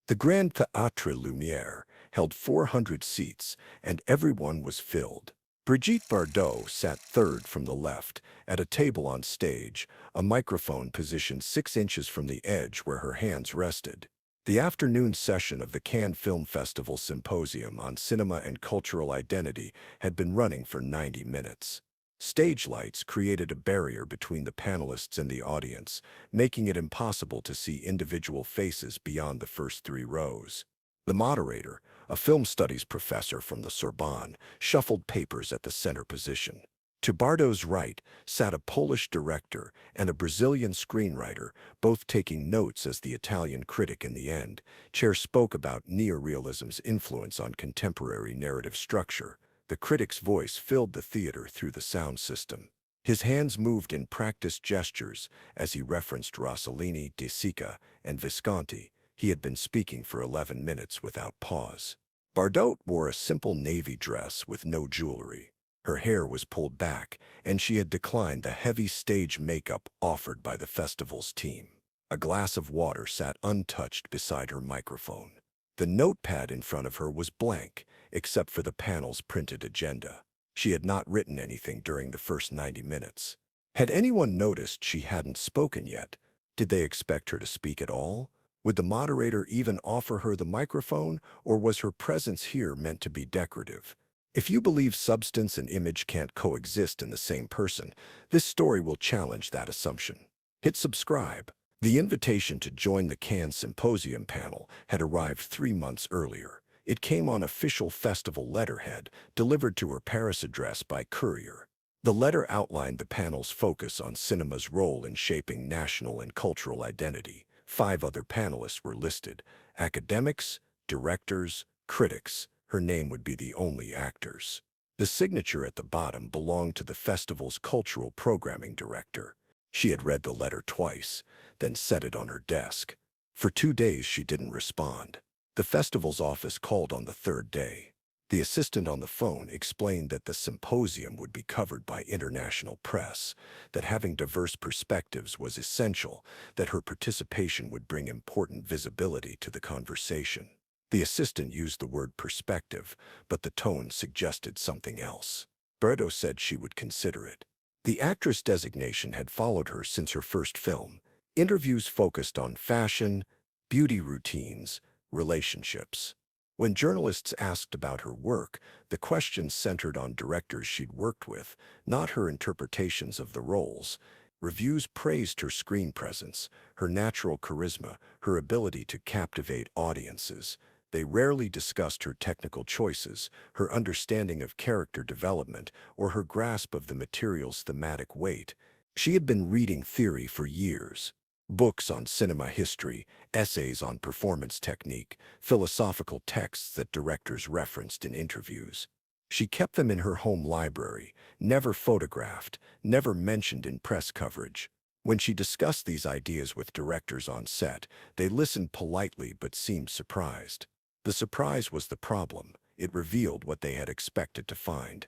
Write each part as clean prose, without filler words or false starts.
The Grand Théâtre Lumière held 400 seats, and everyone was filled. Brigitte Bardot sat third from the left, at a table on stage, a microphone positioned 6 inches from the edge where her hands rested. The afternoon session of the Cannes Film Festival Symposium on Cinema and Cultural Identity had been running for 90 minutes. Stage lights created a barrier between the panelists and the audience, making it impossible to see individual faces beyond the first 3 rows. The moderator, a film studies professor from the Sorbonne, shuffled papers at the center position. To Bardot's right sat a Polish director and a Brazilian screenwriter, both taking notes as the Italian critic in the end. Chair spoke about neorealism's influence on contemporary narrative structure. The critic's voice filled the theater through the sound system. His hands moved in practiced gestures as he referenced Rossellini, De Sica, and Visconti. He had been speaking for 11 minutes without pause. Bardot wore a simple navy dress with no jewelry. Her hair was pulled back, and she had declined the heavy stage makeup offered by the festival's team. A glass of water sat untouched beside her microphone. The notepad in front of her was blank, except for the panel's printed agenda. She had not written anything during the first 90 minutes. Had anyone noticed she hadn't spoken yet? Did they expect her to speak at all? Would the moderator even offer her the microphone, or was her presence here meant to be decorative? If you believe substance and image can't coexist in the same person, this story will challenge that assumption. Hit subscribe. The invitation to join the Cannes Symposium panel had arrived 3 months earlier. It came on official festival letterhead, delivered to her Paris address by courier. The letter outlined the panel's focus on cinema's role in shaping national and cultural identity. 5 other panelists were listed: academics, directors, critics. Her name would be the only actors. The signature at the bottom belonged to the festival's cultural programming director. She had read the letter twice, then set it on her desk. For 2 days she didn't respond. The festival's office called on the third day. The assistant on the phone explained that the symposium would be covered by international press, that having diverse perspectives was essential, that her participation would bring important visibility to the conversation. The assistant used the word perspective, but the tone suggested something else. Bardot said she would consider it. The actress designation had followed her since her first film. Interviews focused on fashion, beauty routines, relationships. When journalists asked about her work, the questions centered on directors she'd worked with, not her interpretations of the roles. Reviews praised her screen presence, her natural charisma, her ability to captivate audiences. They rarely discussed her technical choices, her understanding of character development, or her grasp of the material's thematic weight. She had been reading theory for years. Books on cinema history, essays on performance technique, philosophical texts that directors referenced in interviews. She kept them in her home library, never photographed, never mentioned in press coverage. When she discussed these ideas with directors on set, they listened politely but seemed surprised. The surprise was the problem. It revealed what they had expected to find: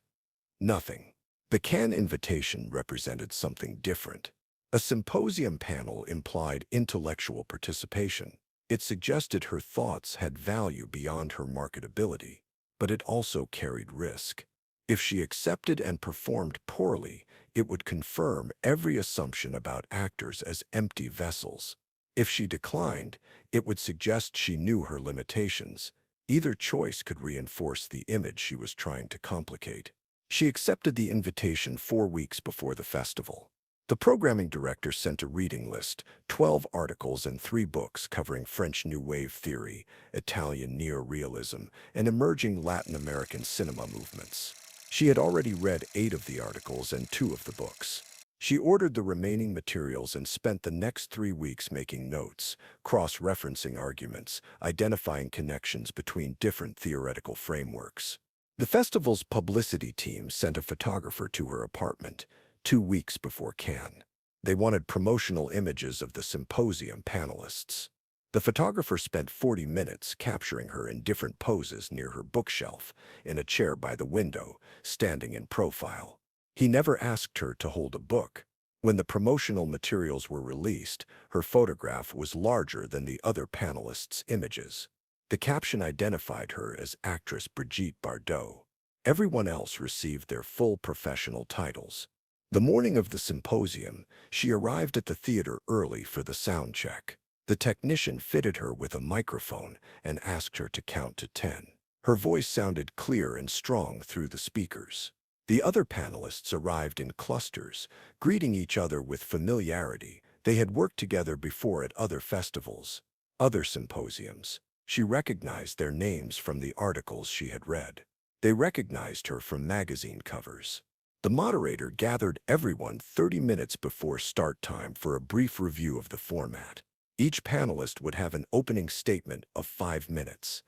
nothing. The Cannes invitation represented something different. A symposium panel implied intellectual participation. It suggested her thoughts had value beyond her marketability, but it also carried risk. If she accepted and performed poorly, it would confirm every assumption about actors as empty vessels. If she declined, it would suggest she knew her limitations. Either choice could reinforce the image she was trying to complicate. She accepted the invitation 4 weeks before the festival. The programming director sent a reading list: 12 articles and 3 books covering French New Wave theory, Italian neorealism, and emerging Latin American cinema movements. She had already read 8 of the articles and 2 of the books. She ordered the remaining materials and spent the next 3 weeks making notes, cross-referencing arguments, identifying connections between different theoretical frameworks. The festival's publicity team sent a photographer to her apartment 2 weeks before Cannes. They wanted promotional images of the symposium panelists. The photographer spent 40 minutes capturing her in different poses near her bookshelf, in a chair by the window, standing in profile. He never asked her to hold a book. When the promotional materials were released, her photograph was larger than the other panelists' images. The caption identified her as actress Brigitte Bardot. Everyone else received their full professional titles. The morning of the symposium, she arrived at the theater early for the sound check. The technician fitted her with a microphone and asked her to count to 10. Her voice sounded clear and strong through the speakers. The other panelists arrived in clusters, greeting each other with familiarity. They had worked together before at other festivals, other symposiums. She recognized their names from the articles she had read. They recognized her from magazine covers. The moderator gathered everyone 30 minutes before start time for a brief review of the format. Each panelist would have an opening statement of 5 minutes.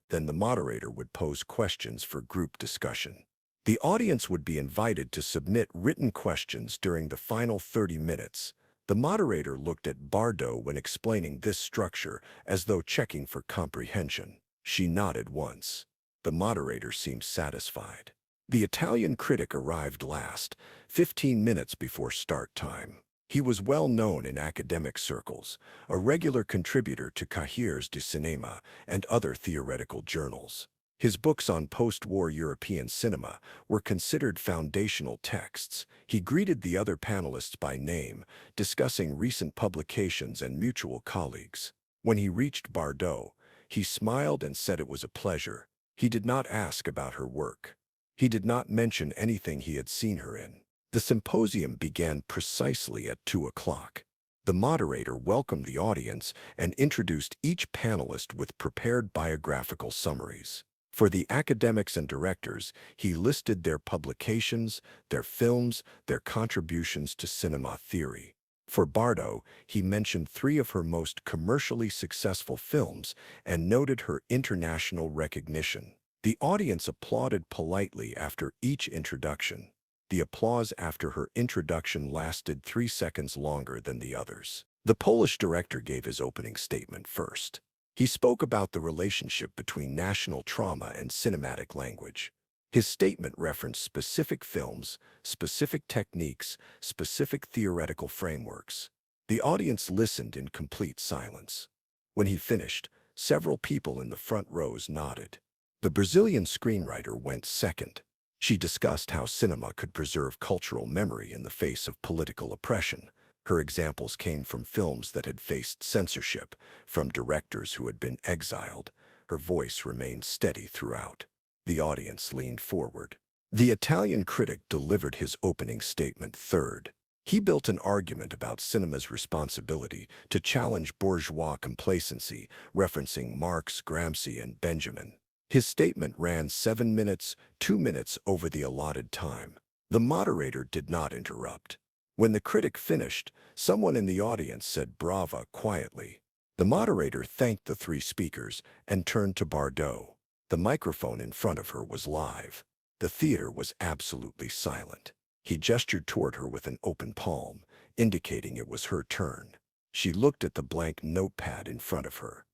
Then the moderator would pose questions for group discussion. The audience would be invited to submit written questions during the final 30 minutes. The moderator looked at Bardot when explaining this structure as though checking for comprehension. She nodded once. The moderator seemed satisfied. The Italian critic arrived last, 15 minutes before start time. He was well known in academic circles, a regular contributor to Cahiers du Cinéma and other theoretical journals. His books on post-war European cinema were considered foundational texts. He greeted the other panelists by name, discussing recent publications and mutual colleagues. When he reached Bardot, he smiled and said it was a pleasure. He did not ask about her work. He did not mention anything he had seen her in. The symposium began precisely at 2 o'clock. The moderator welcomed the audience and introduced each panelist with prepared biographical summaries. For the academics and directors, he listed their publications, their films, their contributions to cinema theory. For Bardot, he mentioned 3 of her most commercially successful films and noted her international recognition. The audience applauded politely after each introduction. The applause after her introduction lasted 3 seconds longer than the others. The Polish director gave his opening statement first. He spoke about the relationship between national trauma and cinematic language. His statement referenced specific films, specific techniques, specific theoretical frameworks. The audience listened in complete silence. When he finished, several people in the front rows nodded. The Brazilian screenwriter went second. She discussed how cinema could preserve cultural memory in the face of political oppression. Her examples came from films that had faced censorship, from directors who had been exiled. Her voice remained steady throughout. The audience leaned forward. The Italian critic delivered his opening statement third. He built an argument about cinema's responsibility to challenge bourgeois complacency, referencing Marx, Gramsci, and Benjamin. His statement ran 7 minutes, 2 minutes over the allotted time. The moderator did not interrupt. When the critic finished, someone in the audience said "Brava" quietly. The moderator thanked the 3 speakers and turned to Bardot. The microphone in front of her was live. The theater was absolutely silent. He gestured toward her with an open palm, indicating it was her turn. She looked at the blank notepad in front of her.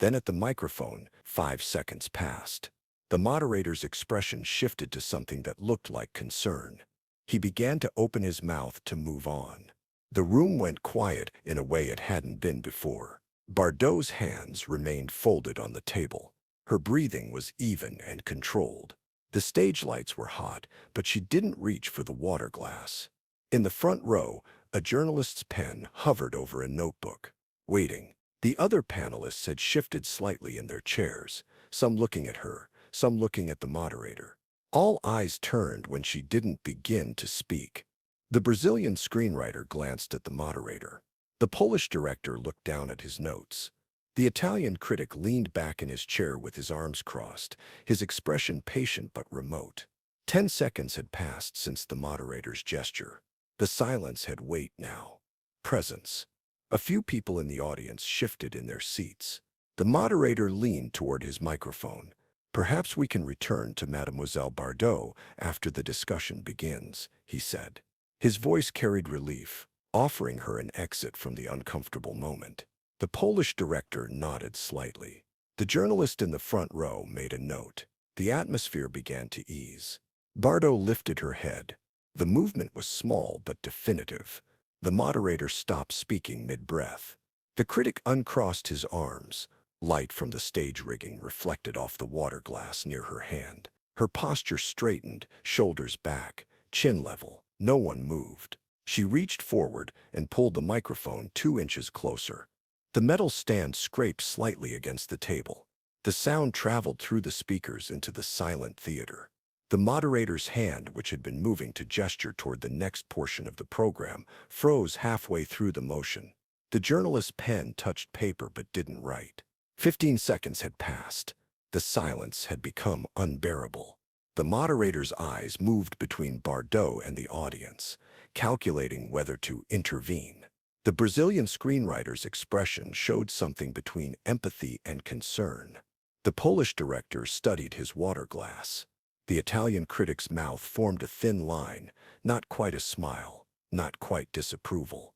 Then at the microphone, 5 seconds passed. The moderator's expression shifted to something that looked like concern. He began to open his mouth to move on. The room went quiet in a way it hadn't been before. Bardot's hands remained folded on the table. Her breathing was even and controlled. The stage lights were hot, but she didn't reach for the water glass. In the front row, a journalist's pen hovered over a notebook, waiting. The other panelists had shifted slightly in their chairs, some looking at her, some looking at the moderator. All eyes turned when she didn't begin to speak. The Brazilian screenwriter glanced at the moderator. The Polish director looked down at his notes. The Italian critic leaned back in his chair with his arms crossed, his expression patient but remote. 10 seconds had passed since the moderator's gesture. The silence had weight now. Presence. A few people in the audience shifted in their seats. The moderator leaned toward his microphone. "Perhaps we can return to Mademoiselle Bardot after the discussion begins," he said. His voice carried relief, offering her an exit from the uncomfortable moment. The Polish director nodded slightly. The journalist in the front row made a note. The atmosphere began to ease. Bardot lifted her head. The movement was small but definitive. The moderator stopped speaking mid-breath. The critic uncrossed his arms. Light from the stage rigging reflected off the water glass near her hand. Her posture straightened, shoulders back, chin level. No one moved. She reached forward and pulled the microphone 2 inches closer. The metal stand scraped slightly against the table. The sound traveled through the speakers into the silent theater. The moderator's hand, which had been moving to gesture toward the next portion of the program, froze halfway through the motion. The journalist's pen touched paper but didn't write. 15 seconds had passed. The silence had become unbearable. The moderator's eyes moved between Bardot and the audience, calculating whether to intervene. The Brazilian screenwriter's expression showed something between empathy and concern. The Polish director studied his water glass. The Italian critic's mouth formed a thin line, not quite a smile, not quite disapproval.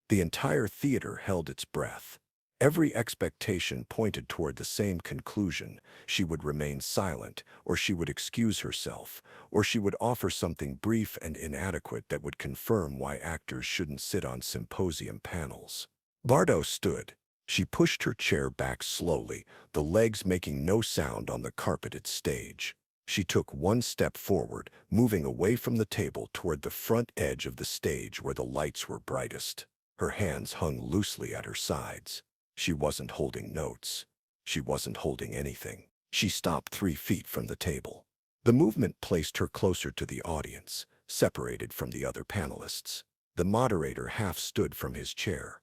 The entire theater held its breath. Every expectation pointed toward the same conclusion. She would remain silent, or she would excuse herself, or she would offer something brief and inadequate that would confirm why actors shouldn't sit on symposium panels. Bardot stood. She pushed her chair back slowly, the legs making no sound on the carpeted stage. She took one step forward, moving away from the table toward the front edge of the stage where the lights were brightest. Her hands hung loosely at her sides. She wasn't holding notes. She wasn't holding anything. She stopped 3 feet from the table. The movement placed her closer to the audience, separated from the other panelists. The moderator half stood from his chair,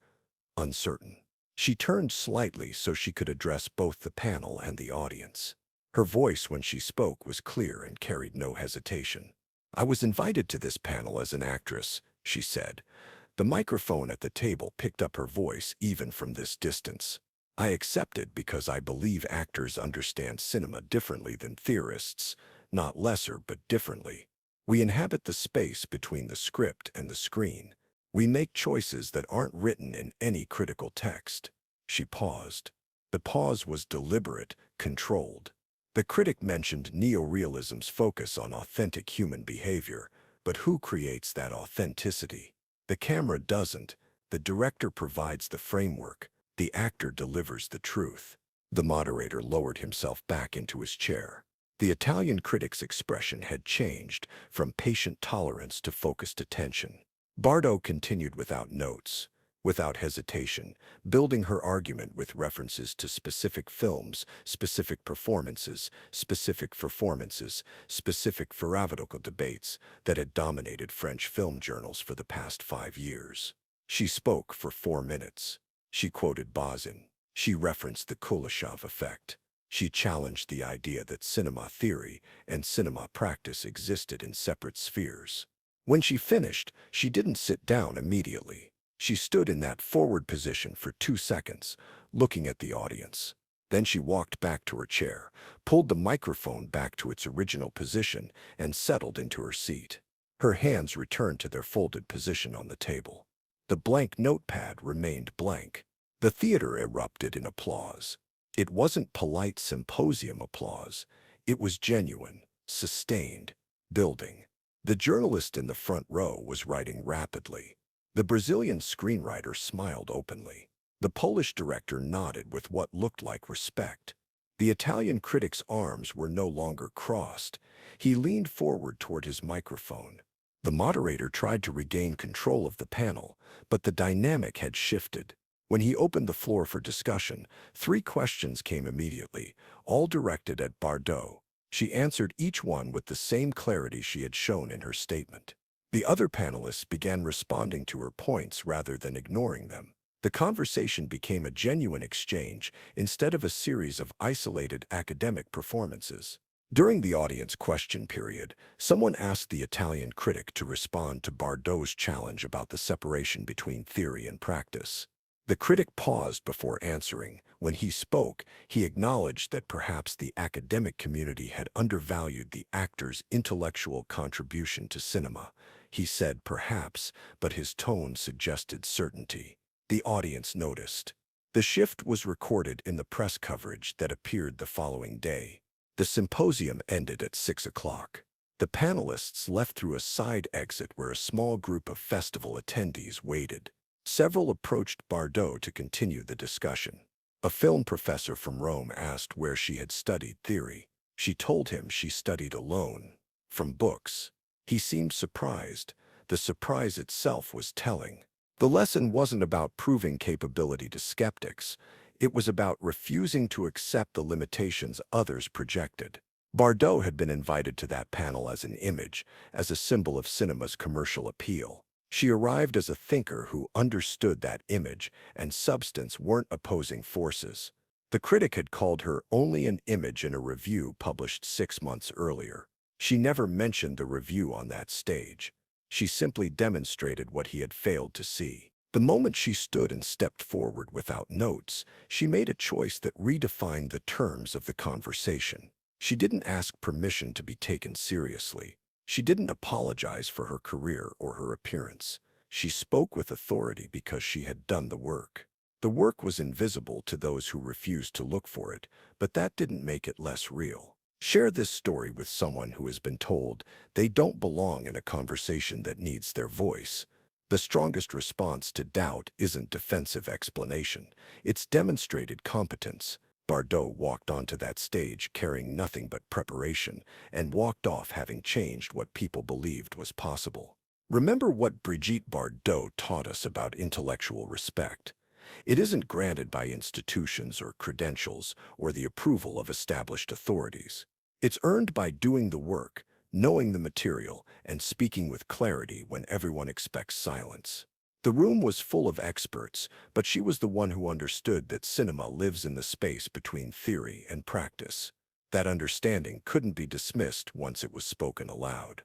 uncertain. She turned slightly so she could address both the panel and the audience. Her voice when she spoke was clear and carried no hesitation. "I was invited to this panel as an actress," she said. The microphone at the table picked up her voice even from this distance. "I accepted because I believe actors understand cinema differently than theorists, not lesser but differently. We inhabit the space between the script and the screen. We make choices that aren't written in any critical text." She paused. The pause was deliberate, controlled. The critic mentioned neorealism's focus on authentic human behavior, but who creates that authenticity? The camera doesn't. The director provides the framework. The actor delivers the truth. The moderator lowered himself back into his chair. The Italian critic's expression had changed from patient tolerance to focused attention. Bardot continued without notes, without hesitation, building her argument with references to specific films, specific performances, specific philosophical debates that had dominated French film journals for the past 5 years. She spoke for 4 minutes. She quoted Bazin. She referenced the Kuleshov effect. She challenged the idea that cinema theory and cinema practice existed in separate spheres. When she finished, she didn't sit down immediately. She stood in that forward position for 2 seconds, looking at the audience. Then she walked back to her chair, pulled the microphone back to its original position, and settled into her seat. Her hands returned to their folded position on the table. The blank notepad remained blank. The theater erupted in applause. It wasn't polite symposium applause. It was genuine, sustained, building. The journalist in the front row was writing rapidly. The Brazilian screenwriter smiled openly. The Polish director nodded with what looked like respect. The Italian critic's arms were no longer crossed. He leaned forward toward his microphone. The moderator tried to regain control of the panel, but the dynamic had shifted. When he opened the floor for discussion, 3 questions came immediately, all directed at Bardot. She answered each one with the same clarity she had shown in her statement. The other panelists began responding to her points rather than ignoring them. The conversation became a genuine exchange instead of a series of isolated academic performances. During the audience question period, someone asked the Italian critic to respond to Bardot's challenge about the separation between theory and practice. The critic paused before answering. When he spoke, he acknowledged that perhaps the academic community had undervalued the actor's intellectual contribution to cinema. He said perhaps, but his tone suggested certainty. The audience noticed. The shift was recorded in the press coverage that appeared the following day. The symposium ended at 6 o'clock. The panelists left through a side exit where a small group of festival attendees waited. Several approached Bardot to continue the discussion. A film professor from Rome asked where she had studied theory. She told him she studied alone, from books. He seemed surprised. The surprise itself was telling. The lesson wasn't about proving capability to skeptics. It was about refusing to accept the limitations others projected. Bardot had been invited to that panel as an image, as a symbol of cinema's commercial appeal. She arrived as a thinker who understood that image and substance weren't opposing forces. The critic had called her only an image in a review published 6 months earlier. She never mentioned the review on that stage. She simply demonstrated what he had failed to see. The moment she stood and stepped forward without notes, she made a choice that redefined the terms of the conversation. She didn't ask permission to be taken seriously. She didn't apologize for her career or her appearance. She spoke with authority because she had done the work. The work was invisible to those who refused to look for it, but that didn't make it less real. Share this story with someone who has been told they don't belong in a conversation that needs their voice. The strongest response to doubt isn't defensive explanation. It's demonstrated competence. Bardot walked onto that stage carrying nothing but preparation and walked off having changed what people believed was possible. Remember what Brigitte Bardot taught us about intellectual respect. It isn't granted by institutions or credentials or the approval of established authorities. It's earned by doing the work, knowing the material, and speaking with clarity when everyone expects silence. The room was full of experts, but she was the one who understood that cinema lives in the space between theory and practice. That understanding couldn't be dismissed once it was spoken aloud.